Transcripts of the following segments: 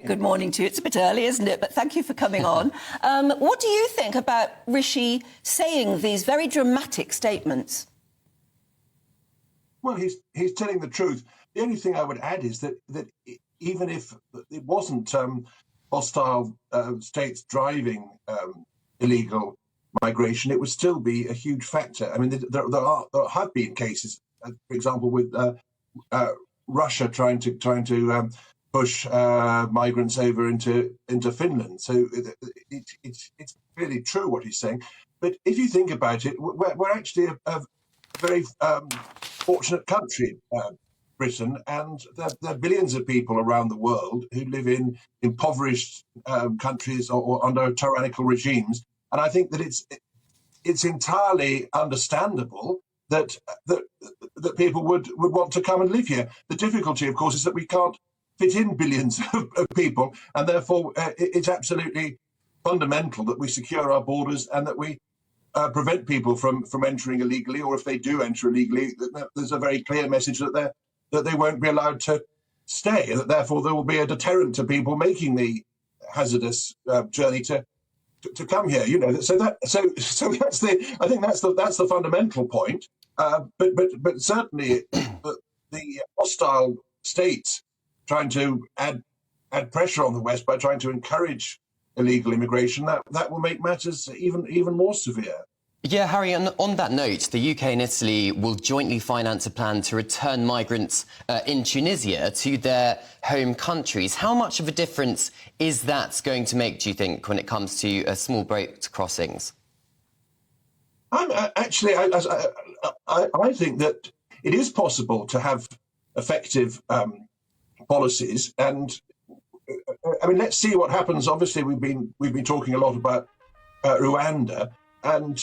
Good morning to you. It's a bit early, isn't it? But thank you for coming on. What do you think about Rishi saying these very dramatic statements? Well, he's telling the truth. The only thing I would add is that even if it wasn't hostile states driving illegal migration, it would still be a huge factor. I mean, there have been cases, for example, with Russia trying to push migrants over into Finland. So it's really true what he's saying. But if you think about it, we're actually a very fortunate country, Britain, and there are billions of people around the world who live in impoverished countries or under tyrannical regimes. And I think that it's entirely understandable that people would want to come and live here. The difficulty, of course, is that we can't fit in billions of people, and therefore it's absolutely fundamental that we secure our borders and that we prevent people from entering illegally, or if they do enter illegally, there's a very clear message that they won't be allowed to stay, and that therefore there will be a deterrent to people making the hazardous journey to come here. You know, so that's I think that's the fundamental point. But certainly the hostile states trying to add pressure on the West by trying to encourage illegal immigration, that will make matters even more severe. Yeah, Harry, and on that note, the UK and Italy will jointly finance a plan to return migrants in Tunisia to their home countries. How much of a difference is that going to make, do you think, when it comes to small boat crossings? I think that it is possible to have effective policies, and I mean, let's see what happens. Obviously, we've been talking a lot about Rwanda, and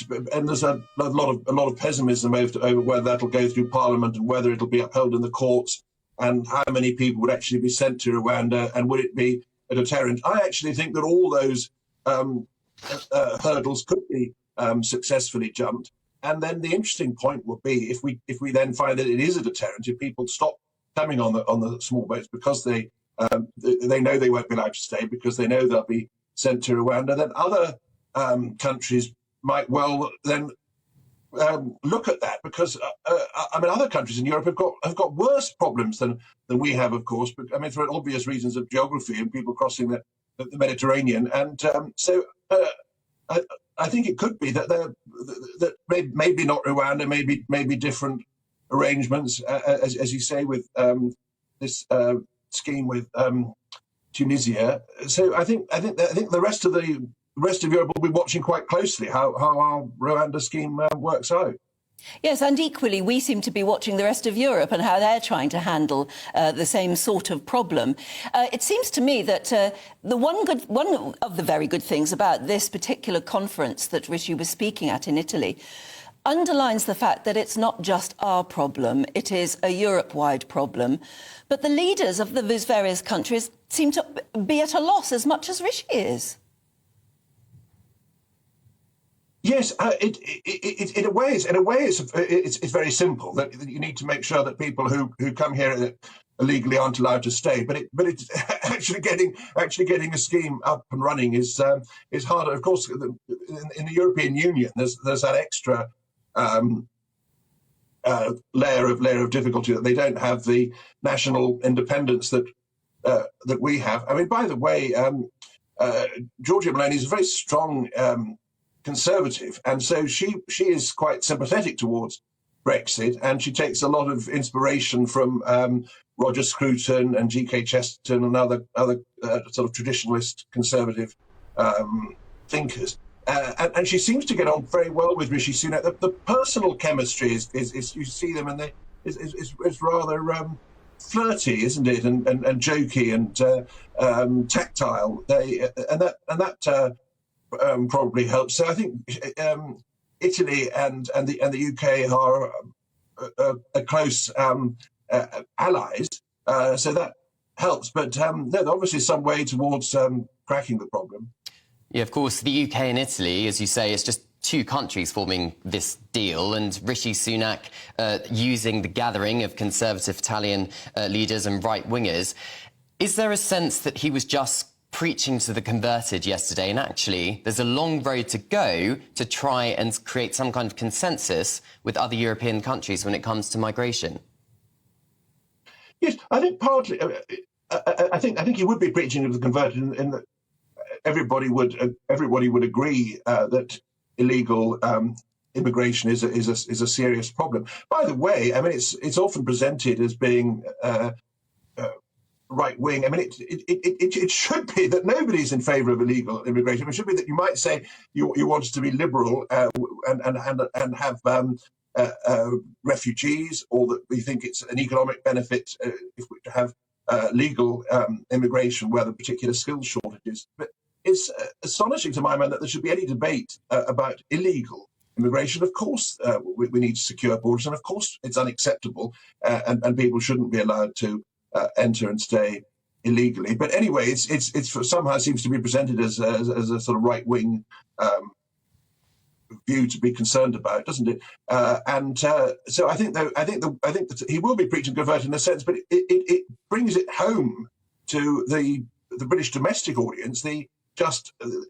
there's a lot of pessimism over whether that'll go through Parliament and whether it'll be upheld in the courts, and how many people would actually be sent to Rwanda, and would it be a deterrent? I actually think that all those hurdles could be successfully jumped, and then the interesting point will be if we then find that it is a deterrent, if people stop coming on the small boats because they know they won't be allowed to stay, because they know they'll be sent to Rwanda, then other countries might well then look at that, because I mean, other countries in Europe have got worse problems than we have, of course. But I mean, for obvious reasons of geography and people crossing the Mediterranean, and so I think it could be that maybe not Rwanda, maybe different arrangements, as you say, with this scheme with Tunisia. So I think the rest of Europe will be watching quite closely how our Rwanda scheme works out. Yes, and equally, we seem to be watching the rest of Europe and how they're trying to handle the same sort of problem. It seems to me that one of the very good things about this particular conference that Rishi was speaking at in Italy underlines the fact that it's not just our problem, it is a Europe-wide problem. But the leaders of those various countries seem to be at a loss as much as Rishi is. Yes, in a way, it's very simple. That you need to make sure that people who come here illegally aren't allowed to stay. But it's actually getting a scheme up and running is harder. Of course, in the European Union, there's that extra layer of difficulty that they don't have the national independence that we have. I mean, by the way, Giorgia Meloni is a very strong Conservative, and so she is quite sympathetic towards Brexit, and she takes a lot of inspiration from Roger Scruton and G.K. Chesterton and other sort of traditionalist conservative thinkers, and she seems to get on very well with Rishi Sunak. The personal chemistry is you see them, and it's rather flirty, isn't it, and jokey and tactile. That probably helps. So I think Italy and the UK are close allies. So that helps. But there's obviously some way towards cracking the problem. Yeah, of course, the UK and Italy, as you say, is just two countries forming this deal, and Rishi Sunak using the gathering of Conservative Italian leaders and right-wingers. Is there a sense that he was just preaching to the converted yesterday, and actually there's a long road to go to try and create some kind of consensus with other European countries when it comes to migration? Yes, I think partly. I think he would be preaching to the converted in that everybody would agree that illegal immigration is a serious problem. By the way, I mean it's often presented as being right wing. I mean it should be that nobody's in favour of illegal immigration. It should be that you might say you want us to be liberal and have refugees, or that we think it's an economic benefit if we have legal immigration where there are particular skill shortages. But it's astonishing to my mind that there should be any debate about illegal immigration. Of course, we need secure borders, and of course it's unacceptable, and people shouldn't be allowed to enter and stay illegally. But anyway, it's somehow seems to be presented as a sort of right wing view to be concerned about, doesn't it? So I think that he will be preaching converted in a sense, but it brings it home to the British domestic audience,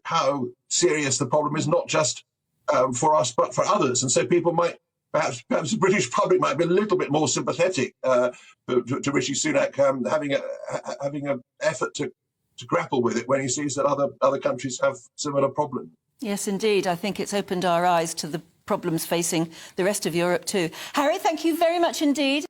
how serious the problem is, not just for us but for others. And so people might perhaps the British public might be a little bit more sympathetic to Rishi Sunak having an effort to grapple with it when he sees that other countries have similar problems. Yes, indeed. I think it's opened our eyes to the problems facing the rest of Europe too. Harry, thank you very much indeed.